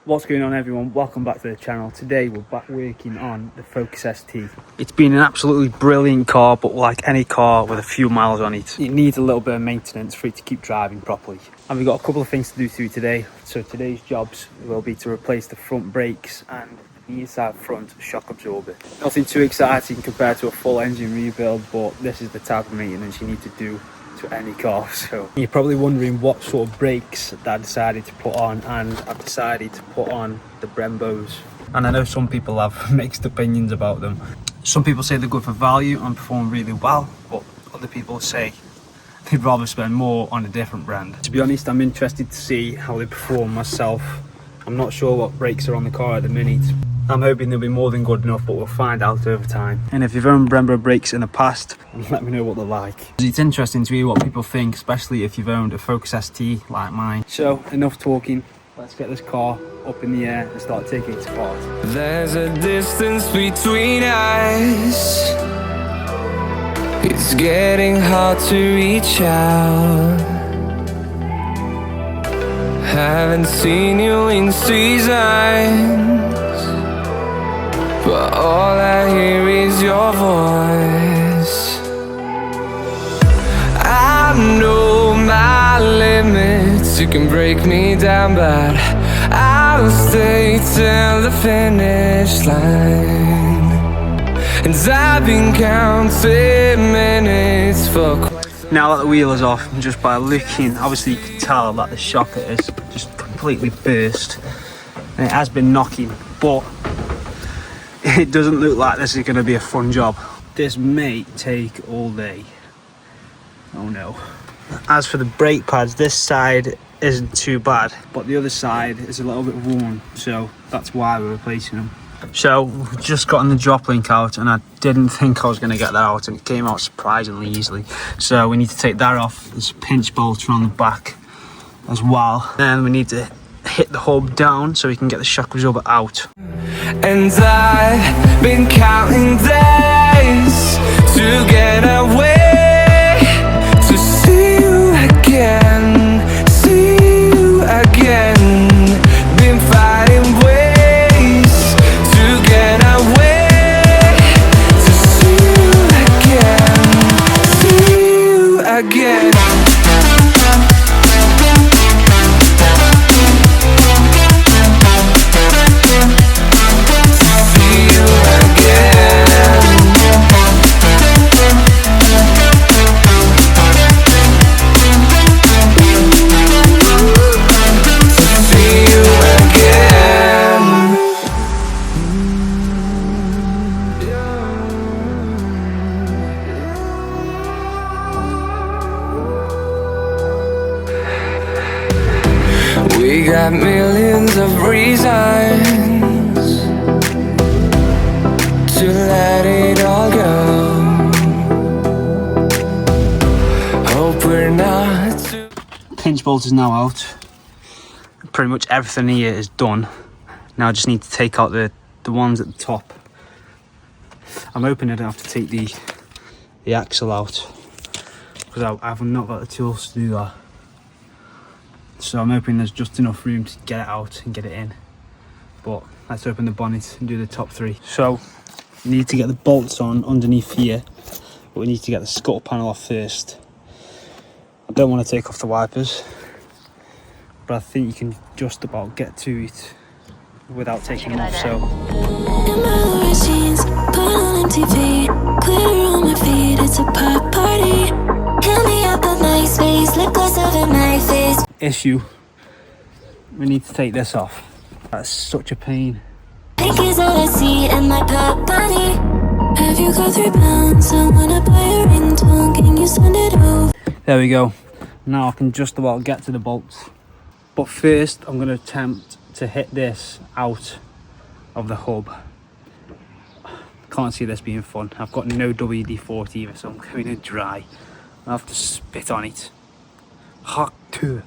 What's going on, everyone? Welcome back to the channel. Today we're back working on the Focus ST. It's been an absolutely brilliant car, but like any car with a few miles on it, it needs a little bit of maintenance for it to keep driving properly. And we've got a couple of things to do to it today. So today's jobs will be to replace the front brakes and the inside front shock absorber. Nothing too exciting compared to a full engine rebuild, but this is the type of maintenance you need to do to any car. So you're probably wondering what sort of brakes that I decided to put on, and I've decided to put on the Brembos. And I know some people have mixed opinions about them. Some people say they're good for value and perform really well, but other people say they'd rather spend more on a different brand. To be honest, I'm interested to see how they perform myself. I'm not sure what brakes are on the car at the minute. I'm hoping they'll be more than good enough, but we'll find out over time. And if you've owned Brembo brakes in the past, let me know what they're like. It's interesting to hear what people think, especially if you've owned a Focus ST like mine. So enough talking, let's get this car up in the air and start taking it apart. There's a distance between us. It's getting hard to reach out. Haven't seen you in seasons, but all I hear is your voice. I know my limits, you can break me down, but I'll stay till the finish line. And I've been counting minutes for now that the wheel is off, and just by looking, obviously you can tell that the shocker is just completely burst. And it has been knocking, but it doesn't look like this is going to be a fun job. This may take all day. Oh no. As for the brake pads, this side isn't too bad, but the other side is a little bit worn, so that's why we're replacing them. So we've just gotten the drop link out, and I didn't think I was going to get that out, and it came out surprisingly easily. So we need to take that off. There's a pinch bolter on the back as well, and we need to hit the hub down so we can get the shock absorber out. And I've been counting days to get away, to see you again, see you again. Been finding ways to get away, to see you again, see you again. We got millions of reasons to let it all go. Hope we're not too... Pinch bolt is now out. Pretty much everything here is done. Now I just need to take out the ones at the top. I'm hoping I don't have to take the axle out, because I've not got the tools to do that. So I'm hoping there's just enough room to get it out and get it in. But let's open the bonnet and do the top three. So we need to get the bolts on underneath here, but we need to get the scuttle panel off first. I don't want to take off the wipers, but I think you can just about get to it without taking them off. So issue, we need to take this off. That's such a pain. Pink is all I see in my pop bunny. Have you got 3 pounds? I wanna buy a ringtone. Can you send it over? There we go. Now I can just about get to the bolts. But first I'm going to attempt to hit this out of the hub. Can't see this being fun. I've got no WD-40 either, so I'm going to dry. I'll have to spit on it. Hot too.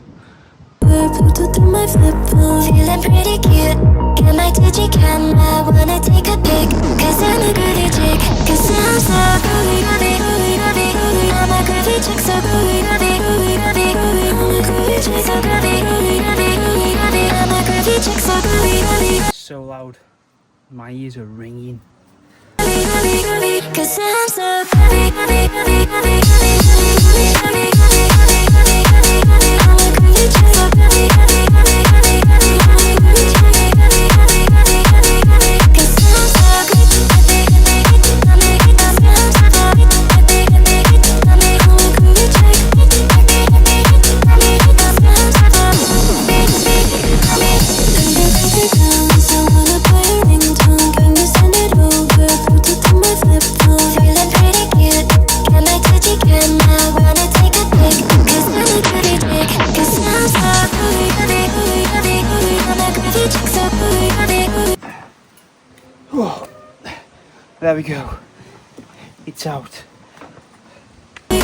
Bluetooth through my flip phone, feeling pretty cute. Get my digicam, I wanna take a pic, cause I'm a groovy chick, cause I'm so groovy, groovy, groovy, groovy, groovy. I'm a groovy chick, so groovy, groovy, groovy, groovy, groovy. I'm a groovy chick, so groovy, groovy, groovy, groovy, groovy. I'm a groovy chick, so groovy. So loud, my ears are ringing. Cause I'm so There we go. It's out. Hey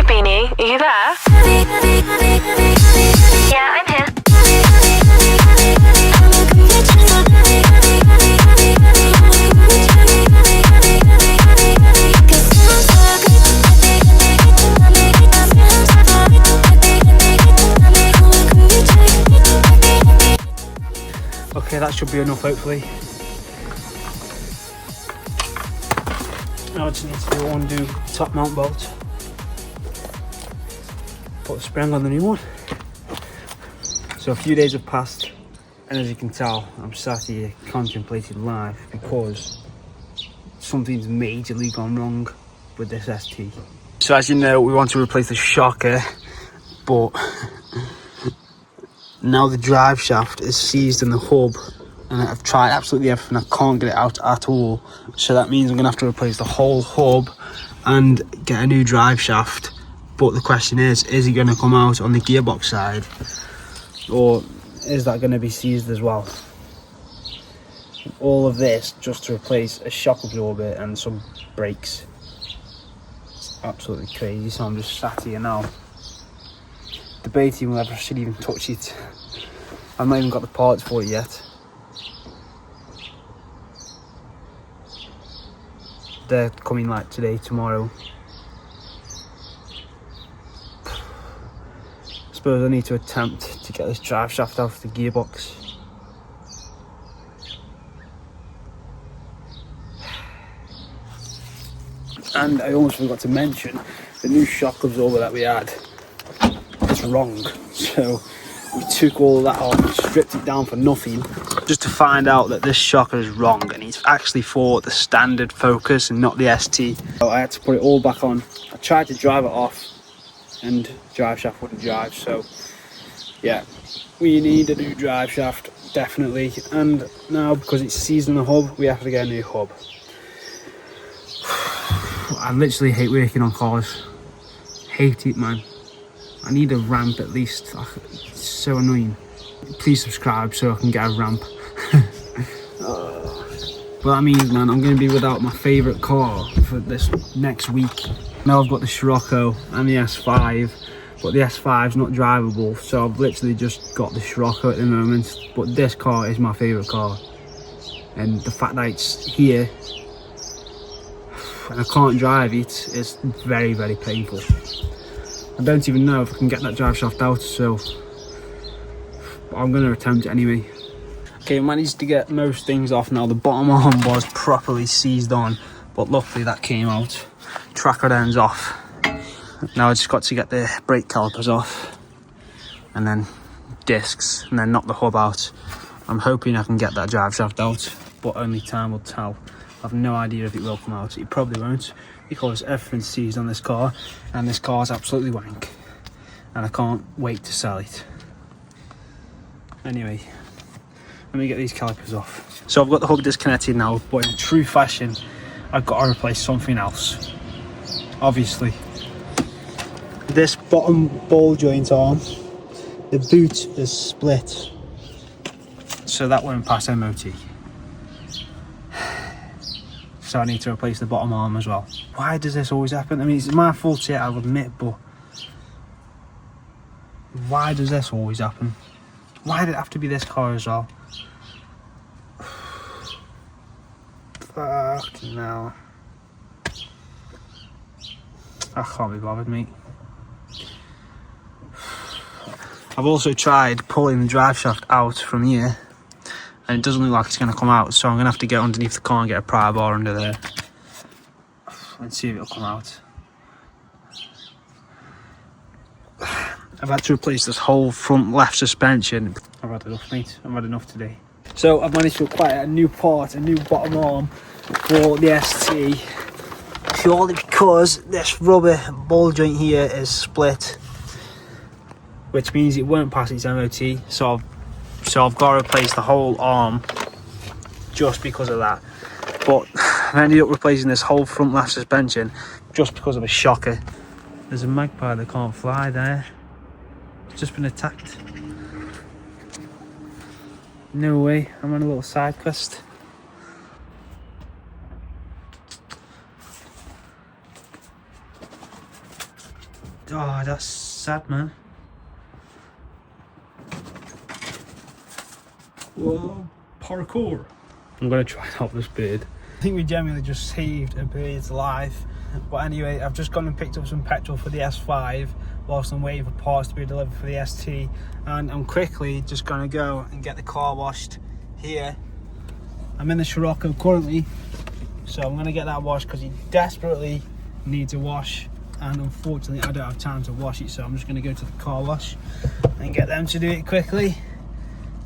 Beanie, are you there? Yeah, I'm here. Okay, that should be enough, hopefully. Now I just need to undo top mount bolt. Put the spring on the new one. So a few days have passed, and as you can tell, I'm sat here contemplating life because something's majorly gone wrong with this ST. So as you know, we want to replace the shocker, but now the drive shaft is seized in the hub, and I've tried absolutely everything. I can't get it out at all. So that means I'm gonna have to replace the whole hub and get a new drive shaft. But the question is it gonna come out on the gearbox side, or is that gonna be seized as well? All of this just to replace a shock absorber and some brakes. It's absolutely crazy. So I'm just sat here now debating whether I should even touch it. I've not even got the parts for it yet. They're coming like today, tomorrow. I suppose I need to attempt to get this drive shaft out of the gearbox. And I almost forgot to mention the new shock absorber that we had is wrong. So we took all of that off, stripped it down for nothing, just to find out that this shocker is wrong, and it's actually for the standard Focus and not the ST. So I had to put it all back on. I tried to drive it off and drive shaft wouldn't drive, so yeah, we need a new drive shaft, definitely. And now because it's seized in the hub, we have to get a new hub. I literally hate working on cars. Hate it, man. I need a ramp at least. It's so annoying. Please subscribe so I can get a ramp. But that means, man, I'm going to be without my favourite car for this next week. Now I've got the Scirocco and the S5, but the S5's not drivable, so I've literally just got the Scirocco at the moment. But this car is my favourite car, and the fact that it's here and I can't drive it is very, very painful. I don't even know if I can get that drive shaft out, so I'm going to attempt it anyway. Okay, I managed to get most things off now. The bottom arm was properly seized on, but luckily that came out. Tracker ends off. Now I just got to get the brake calipers off, and then discs, and then knock the hub out. I'm hoping I can get that drive shaft out, but only time will tell. I have no idea if it will come out. It probably won't, because everything's seized on this car, and this car's absolutely wank, and I can't wait to sell it. Anyway, let me get these calipers off. So I've got the hub disconnected now, but in true fashion, I've got to replace something else. Obviously, this bottom ball joint arm, the boot is split, so that won't pass MOT. So I need to replace the bottom arm as well. Why does this always happen? I mean, it's my fault here, I'll admit, but why does this always happen? Why did it have to be this car as well? Fucking hell. I can't be bothered, mate. I've also tried pulling the drive shaft out from here, and it doesn't look like it's going to come out, so I'm going to have to get underneath the car and get a pry bar under there and see if it'll come out. I've had to replace this whole front left suspension. I've had enough, mate. I've had enough today. So I've managed to acquire a new part, a new bottom arm for the ST, purely because this rubber ball joint here is split, which means it won't pass its MOT. So I've got to replace the whole arm just because of that. But I've ended up replacing this whole front left suspension just because of a shocker. There's a magpie that can't fly there. It's just been attacked. No way, I'm on a little side quest. Oh, that's sad, man. Whoa, parkour. I'm gonna try and help this bird. I think we genuinely just saved a bird's life. But anyway, I've just gone and picked up some petrol for the S5 whilst I'm waiting for parts to be delivered for the ST, and I'm quickly just gonna go and get the car washed here. I'm in the Scirocco currently, so I'm gonna get that washed because he desperately needs a wash, and unfortunately I don't have time to wash it, so I'm just gonna go to the car wash and get them to do it quickly.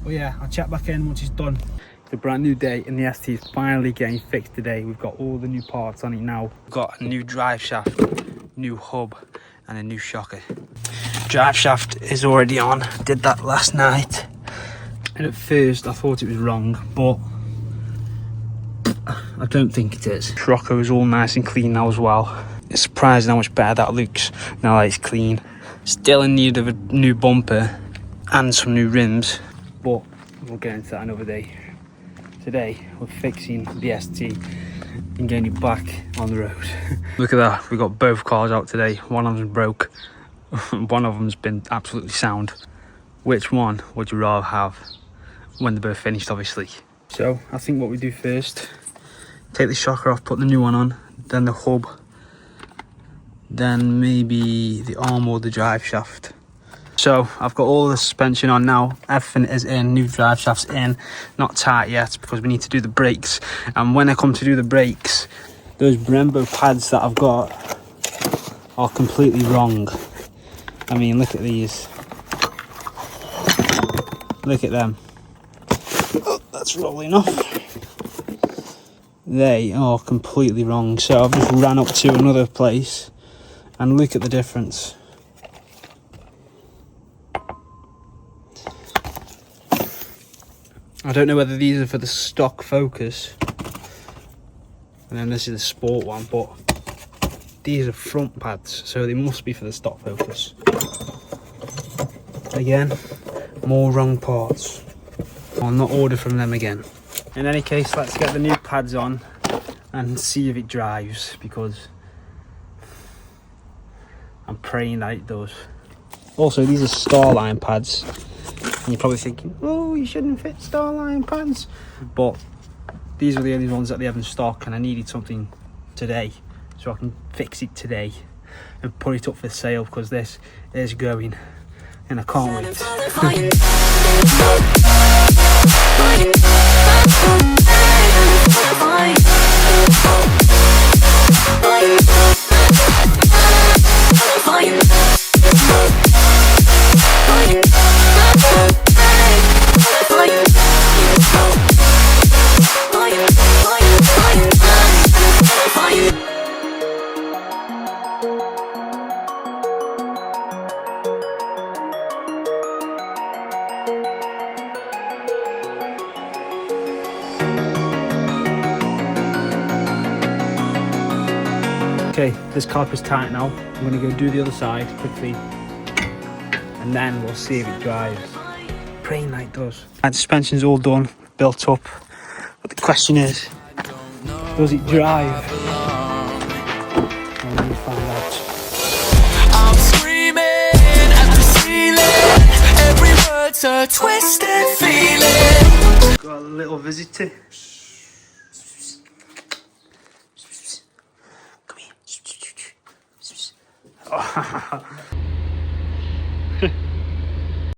But yeah, I'll check back in once it's done. It's a brand new day and the ST is finally getting fixed today. We've got all the new parts on it now. We've got a new drive shaft, new hub and a new shocker. Drive shaft is already on. Did that last night. And at first I thought it was wrong, but I don't think it is. Scirocco is all nice and clean now as well. It's surprising how much better that looks now that it's clean. Still in need of a new bumper and some new rims, but we'll get into that another day. Today we're fixing the ST and getting it back on the road. Look at that, we've got both cars out today. One of them's broke, one of them's been absolutely sound. Which one would you rather have when they're both finished, obviously? So I think what we do first, take the shocker off, put the new one on, then the hub, then maybe the arm or the drive shaft. So I've got all the suspension on now, everything is in, new drive shaft's in, not tight yet because we need to do the brakes. And when I come to do the brakes, those Brembo pads that I've got are completely wrong. I mean, look at these. Look at them. Oh, that's rolling off. They are completely wrong. So I've just ran up to another place and look at the difference. I don't know whether these are for the stock Focus, and then this is the sport one, but these are front pads, so they must be for the stock Focus. Again, more wrong parts. I'll not order from them again. In any case, let's get the new pads on and see if it drives, because I'm praying that it does. Also, these are Starline pads. And you're probably thinking, oh, you shouldn't fit Starline pads. But these are the only ones that they have in stock, and I needed something today, so I can fix it today and put it up for sale, because this is going, and I can't wait. Okay, this carpet's tight now. I'm gonna go do the other side quickly, and then we'll see if it drives. Praying that it does. The suspension's all done, built up, but the question is, does it drive? I'll need to find out. I'm screaming at the ceiling. Every word's a twisted feeling. Got a little visitor. Come here.